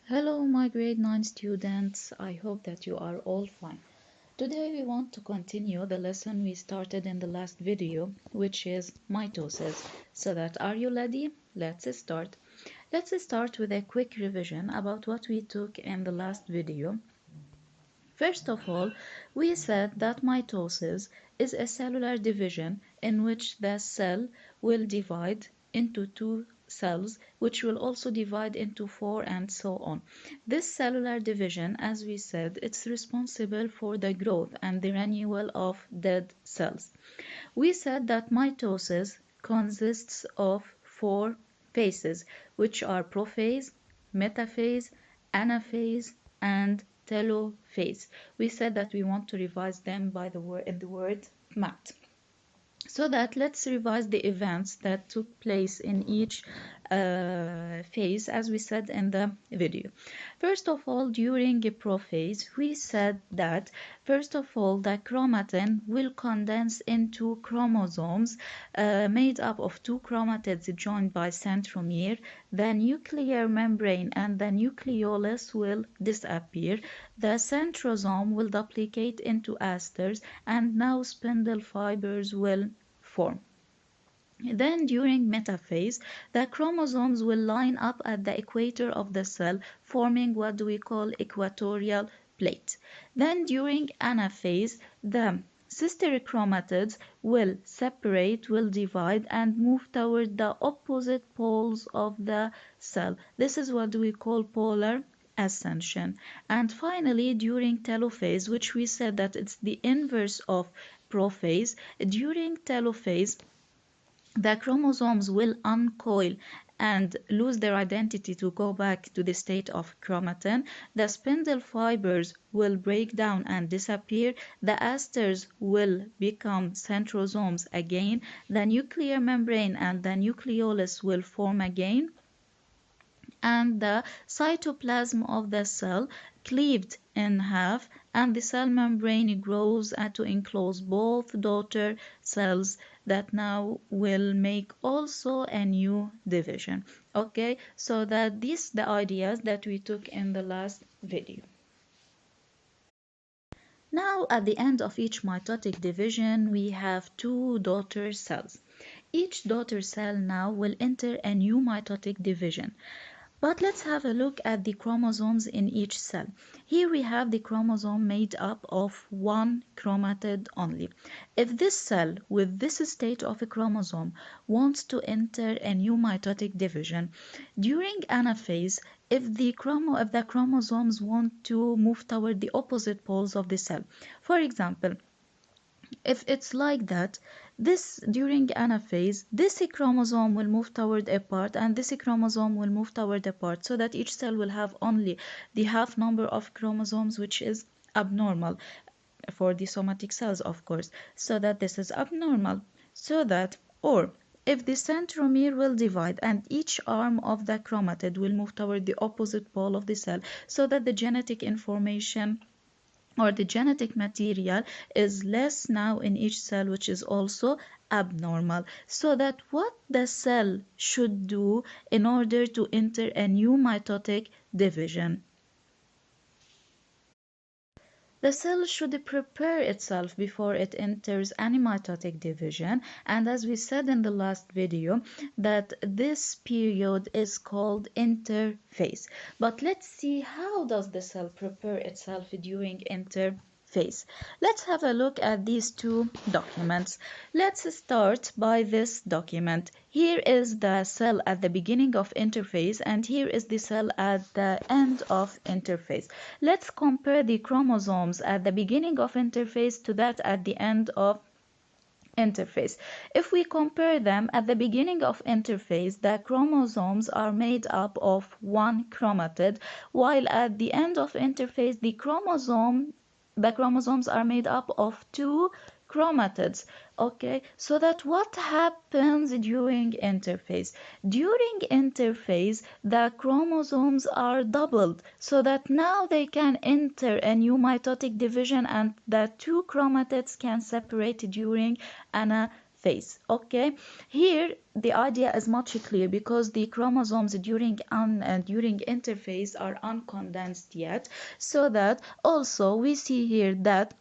Hello, my grade 9 students. I hope that you are all fine. Today we want to continue the lesson we started in the last video, which is mitosis. So that are you ready? Let's start. Let's start with a quick revision about what we took in the last video. First of all, we said that mitosis is a cellular division in which the cell will divide into two cells, which will also divide into four and so on. This cellular division, as we said, it's responsible for the growth and the renewal of dead cells. We said that mitosis consists of four phases, which are prophase, metaphase, anaphase, and telophase. We said that we want to revise them by the word mat. So that let's revise the events that took place in each phase, as we said in the video. First of all, during a prophase, we said that first of all the chromatin will condense into chromosomes made up of two chromatids joined by centromere. The nuclear membrane and the nucleolus will disappear. The centrosome will duplicate into asters, and now spindle fibers will form. Then during metaphase, the chromosomes will line up at the equator of the cell, forming what we call equatorial plate. Then during anaphase, the sister chromatids will separate, will divide, and move toward the opposite poles of the cell. This is what we call polar ascension. And finally, during telophase, which we said that it's the inverse of prophase, during telophase, the chromosomes will uncoil and lose their identity to go back to the state of chromatin. The spindle fibers will break down and disappear. The asters will become centrosomes again. The nuclear membrane and the nucleolus will form again, and the cytoplasm of the cell cleaved in half, and the cell membrane grows to enclose both daughter cells that now will make also a new division. Okay, so that these the ideas that we took in the last video. Now at the end of each mitotic division we have two daughter cells. Each daughter cell now will enter a new mitotic division. But let's have a look at the chromosomes in each cell. Here we have the chromosome made up of one chromatid only. If this cell with this state of a chromosome wants to enter a new mitotic division, during anaphase, if the chromosomes want to move toward the opposite poles of the cell, for example, if it's like that, this during anaphase, this chromosome will move toward a part and this chromosome will move toward a part, so that each cell will have only the half number of chromosomes, which is abnormal for the somatic cells, of course, so that this is abnormal. So that, or if the centromere will divide and each arm of the chromatid will move toward the opposite pole of the cell, so that the genetic information or the genetic material is less now in each cell, which is also abnormal. So that what the cell should do in order to enter a new mitotic division, the cell should prepare itself before it enters any mitotic division, and as we said in the last video, that this period is called interphase. But let's see, how does the cell prepare itself during interphase? Let's have a look at these two documents. Let's start by this document. Here is the cell at the beginning of interphase, and here is the cell at the end of interphase. Let's compare the chromosomes at the beginning of interphase to that at the end of interphase. If we compare them at the beginning of interphase, the chromosomes are made up of one chromatid, while at the end of interphase, the chromosomes are made up of two chromatids. Okay, so that what happens during interphase? During interphase, the chromosomes are doubled, so that now they can enter a new mitotic division and the two chromatids can separate during anaphase. phase. Okay, here the idea is much clear because the chromosomes during interphase are uncondensed yet, so that also we see here that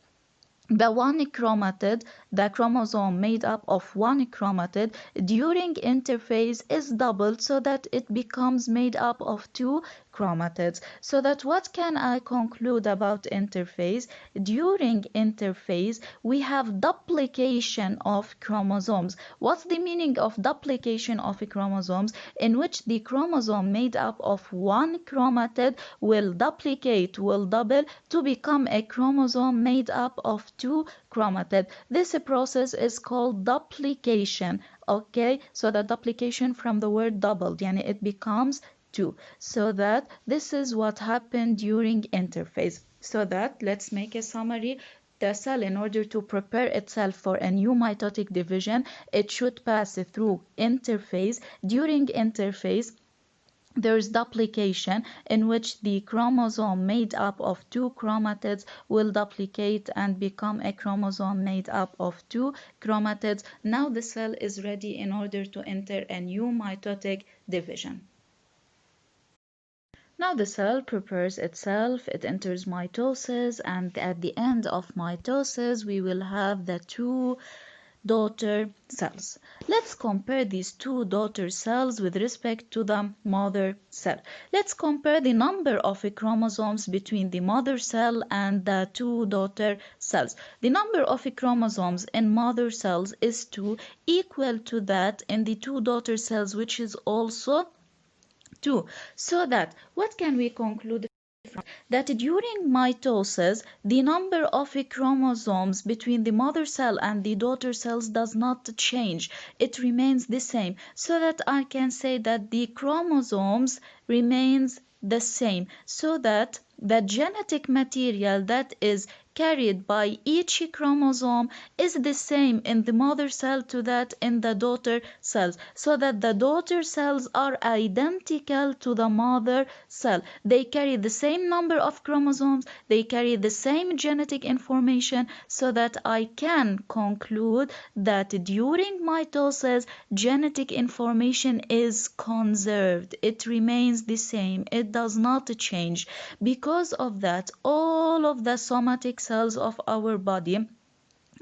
the one chromatid, the chromosome made up of one chromatid during interphase is doubled, so that it becomes made up of two chromatids. So that what can I conclude about interphase? During interphase we have duplication of chromosomes. What's the meaning of duplication of chromosomes? In which the chromosome made up of one chromatid will duplicate, will double to become a chromosome made up of two chromatids. This process is called duplication. Okay, so the duplication from the word doubled, yani it becomes two. So that this is what happened during interphase. So that let's make a summary. The cell, in order to prepare itself for a new mitotic division, it should pass through interphase. During interphase there is duplication, in which the chromosome made up of two chromatids will duplicate and become a chromosome made up of two chromatids. Now the cell is ready in order to enter a new mitotic division. Now the cell prepares itself, it enters mitosis, and at the end of mitosis we will have the two daughter cells. Let's compare these two daughter cells with respect to the mother cell. Let's compare the number of chromosomes between the mother cell and the two daughter cells. The number of chromosomes in mother cells is 2, equal to that in the two daughter cells, which is also 2. So that what can we conclude? That during mitosis, the number of chromosomes between the mother cell and the daughter cells does not change. It remains the same. So that I can say that the chromosomes remains the same. So that the genetic material that is carried by each chromosome is the same in the mother cell to that in the daughter cells, so that the daughter cells are identical to the mother cell. They carry the same number of chromosomes, they carry the same genetic information, so that I can conclude that during mitosis genetic information is conserved. It remains the same, it does not change. Because of that, all of the somatic cells of our body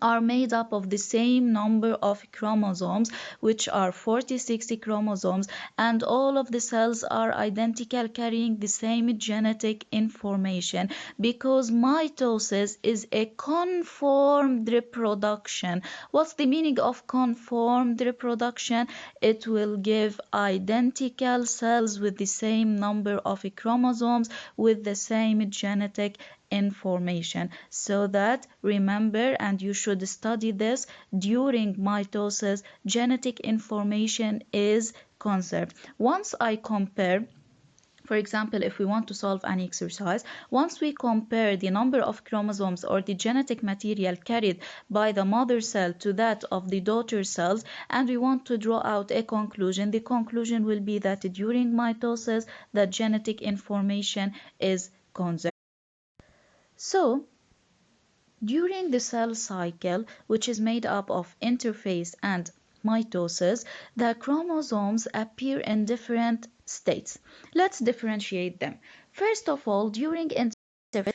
are made up of the same number of chromosomes, which are 46 chromosomes, and all of the cells are identical, carrying the same genetic information, because mitosis is a conformed reproduction. What's the meaning of conformed reproduction? It will give identical cells with the same number of chromosomes, with the same genetic information. So that remember, and you should study this, during mitosis genetic information is conserved. Once I compare, for example, if we want to solve an exercise, once we compare the number of chromosomes or the genetic material carried by the mother cell to that of the daughter cells, and we want to draw out a conclusion, the conclusion will be that during mitosis the genetic information is conserved. So during the cell cycle, which is made up of interphase and mitosis, the chromosomes appear in different states. Let's differentiate them. First of all, during interphase,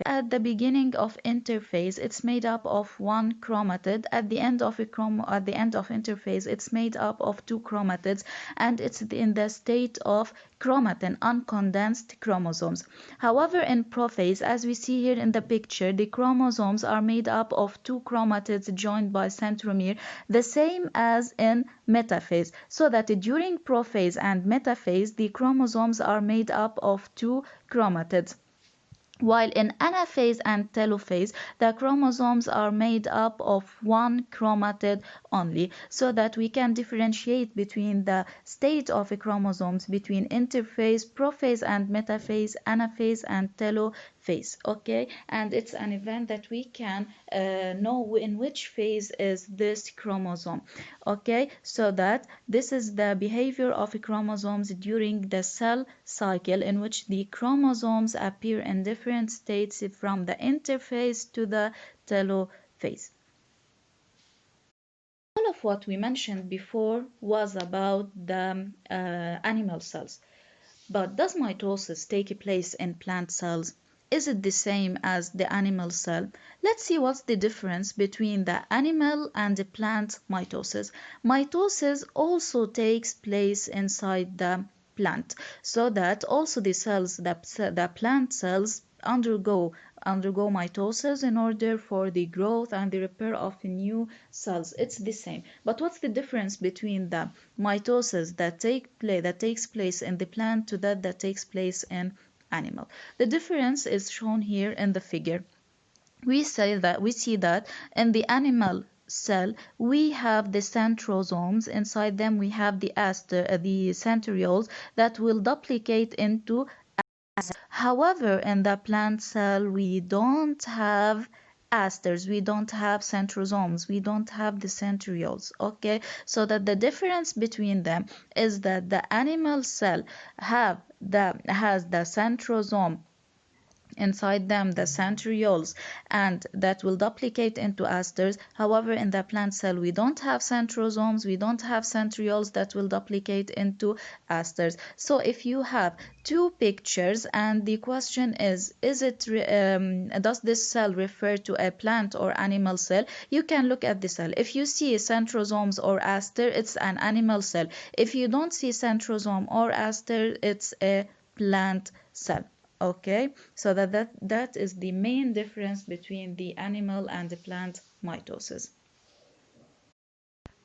at the beginning of interphase, it's made up of one chromatid. At the end of interphase, it's made up of two chromatids, and it's in the state of chromatin, uncondensed chromosomes. However, in prophase, as we see here in the picture, the chromosomes are made up of two chromatids joined by centromere, the same as in metaphase. So that during prophase and metaphase, the chromosomes are made up of two chromatids. While in anaphase and telophase, the chromosomes are made up of one chromatid only, so that we can differentiate between the state of the chromosomes between interphase, prophase and metaphase, anaphase and telophase. Okay, and it's an event that we can know in which phase is this chromosome. Okay, so that this is the behavior of chromosomes during the cell cycle, in which the chromosomes appear in different states from the interphase to the telophase. All of what we mentioned before was about the animal cells. But does mitosis take place in plant cells? Is it the same as the animal cell? Let's see what's the difference between the animal and the plant mitosis. Mitosis also takes place inside the plant, so that also the cells, the plant cells undergo mitosis in order for the growth and the repair of new cells. It's the same. But what's the difference between the mitosis that takes place in the plant to that takes place in animal? The difference is shown here in the figure. We see that in the animal cell we have the centrosomes. Inside them we have the centrioles that will duplicate into. However, in the plant cell, we don't have asters, we don't have centrosomes, we don't have the centrioles. Okay, so that the difference between them is that the animal cell has the centrosome inside them, the centrioles, and that will duplicate into asters. However, in the plant cell we don't have centrosomes, we don't have centrioles that will duplicate into asters. So if you have two pictures and the question is does this cell refer to a plant or animal cell, you can look at the cell. If you see centrosomes or aster, it's an animal cell. If you don't see centrosome or aster, it's a plant cell. Okay, so that is the main difference between the animal and the plant mitosis.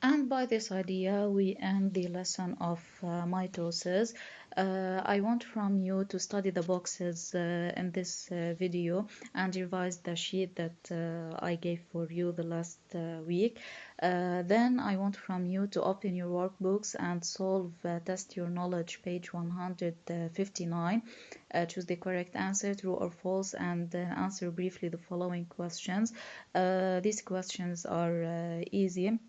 And by this idea, we end the lesson of mitosis. I want from you to study the boxes in this video and revise the sheet that I gave for you the last week. Then I want from you to open your workbooks and solve test your knowledge page 159. Choose the correct answer, true or false, and answer briefly the following questions. These questions are easy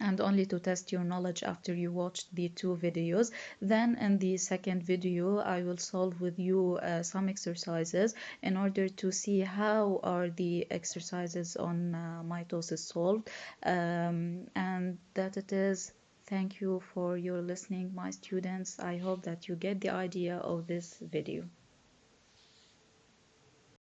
and only to test your knowledge after you watch the two videos. Then in the second video I will solve with you some exercises in order to see how are the exercises on mitosis solved, and that it is. Thank you for your listening, my students. I hope that you get the idea of this video.